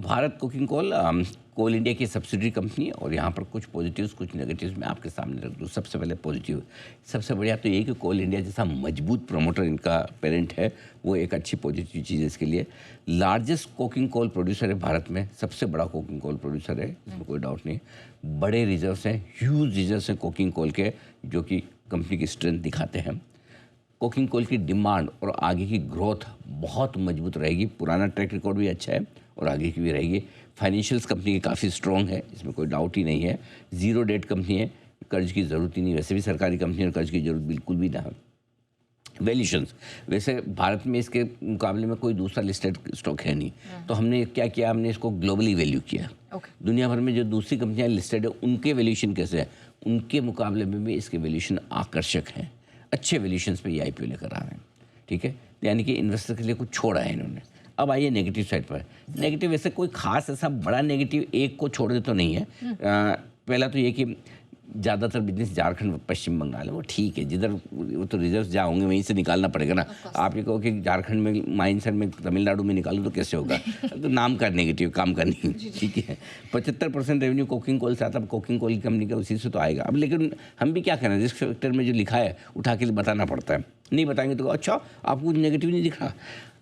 Bharat coking coal कोल India की subsidiary company है और यहाँ पर कुछ पॉजिटिव्स कुछ नेगेटिव्स मैं आपके सामने रख दूँ। सबसे पहले पॉजिटिव, सबसे बढ़िया तो ये कि कोल इंडिया जैसा मजबूत प्रमोटर इनका पेरेंट है, वो एक अच्छी पॉजिटिव चीज़ है इसके लिए। लार्जेस्ट कोकिंग कोल प्रोड्यूसर है भारत में, सबसे बड़ा कोकिंग कोल प्रोड्यूसर है, इसमें कोई डाउट नहीं। बड़े रिजर्व्स हैं, ह्यूज रिजर्व्स हैं कोकिंग कोल के, जो कि कंपनी की स्ट्रेंथ दिखाते हैं। कोकिंग कोल की डिमांड और आगे की ग्रोथ बहुत मजबूत रहेगी, पुराना ट्रैक रिकॉर्ड भी अच्छा है और आगे की भी रहेगी। फाइनेंशियल्स कंपनी की काफ़ी स्ट्रॉन्ग है, इसमें कोई डाउट ही नहीं है। ज़ीरो डेट कंपनी है, कर्ज की ज़रूरत ही नहीं, वैसे भी सरकारी कंपनी है और कर्ज की ज़रूरत बिल्कुल भी ना है। वैल्यूशंस, वैसे भारत में इसके मुकाबले में कोई दूसरा लिस्टेड स्टॉक है नहीं, तो हमने क्या किया, हमने इसको ग्लोबली वैल्यू किया। दुनिया भर में जो दूसरी कंपनियां लिस्टेड है उनके वैल्यूशन कैसे है, उनके मुकाबले में भी इसके वैल्यूशन आकर्षक हैं, अच्छे वैल्यूशंस पे ये आईपीओ लेकर आ रहे हैं। ठीक है, यानी कि इन्वेस्टर के लिए कुछ छोड़ा है इन्होंने। अब आइए नेगेटिव साइड पर। नेगेटिव वैसे कोई खास ऐसा बड़ा नेगेटिव एक को छोड़ दे तो नहीं है। पहला तो ये कि ज़्यादातर बिजनेस झारखंड पश्चिम बंगाल है, वो ठीक है, जिधर वो तो रिजर्व जहाँ होंगे वहीं से निकालना पड़ेगा ना। आप ये कहो कि झारखंड में माइंसर में तमिलनाडु में निकालो तो कैसे होगा, तो नाम का नेगेटिव, काम का नहीं। ठीक है, 75% रेवेन्यू कोकिंग कोल से आता है, कोकिंग कोल की कंपनी का उसी से तो आएगा। अब लेकिन हम भी क्या करें, रिस्क फैक्टर में जो लिखा है उठा के बताना पड़ता है, नहीं बताएंगे तो अच्छा आपको कुछ नेगेटिव नहीं दिख रहा।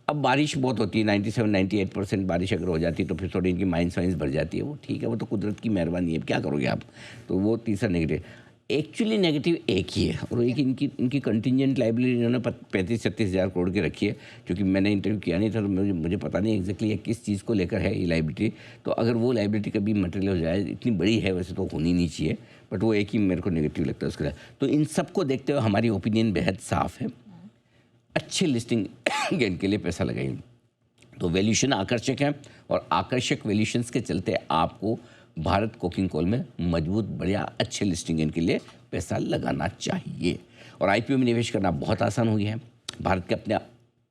अब बारिश बहुत होती है, 97-98% बारिश अगर हो जाती है तो फिर थोड़ी इनकी माइंस वाइंस भर जाती है, वो ठीक है, वो तो कुदरत की मेहरबानी है, क्या करोगे आप। तो वो तीसरा नेगेटिव। एक्चुअली नेगेटिव एक ही है और एक इनकी कंटिजेंट लाइबिलिटी इन्होंने 35-36 हज़ार करोड़ की रखी है, क्योंकि मैंने इंटरव्यू किया नहीं था तो मुझे पता नहीं एग्जैक्टली ये किस चीज़ को लेकर है ये लाइबिलिटी। तो अगर वो लाइबिलिटी कभी मटेरियल हो जाए, इतनी बड़ी है वैसे तो होनी नहीं चाहिए, बट वो एक ही मेरे को नेगेटिव लगता है उसके लिए। तो इन सबको देखते हुए हमारी ओपिनियन बेहद साफ़ है, अच्छी लिस्टिंग गेन के लिए पैसा लगाइए। तो वैल्यूशन आकर्षक है और आकर्षक वैल्यूशंस के चलते आपको भारत कोकिंग कोल में मजबूत बढ़िया अच्छे लिस्टिंग गेन के लिए पैसा लगाना चाहिए। और आईपीओ में निवेश करना बहुत आसान हो गया है। भारत के अपने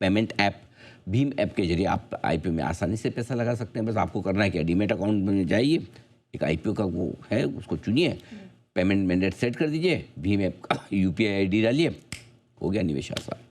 पेमेंट ऐप भीम ऐप के जरिए आप आईपीओ में आसानी से पैसा लगा सकते हैं। बस आपको करना है क्या, डीमेट अकाउंट में जाइए, एक आईपीओ का वो है उसको चुनिए, पेमेंट मैंडेट सेट कर दीजिए, भीम ऐप का यूपीआई आईडी डालिए, हो गया निवेश आसान।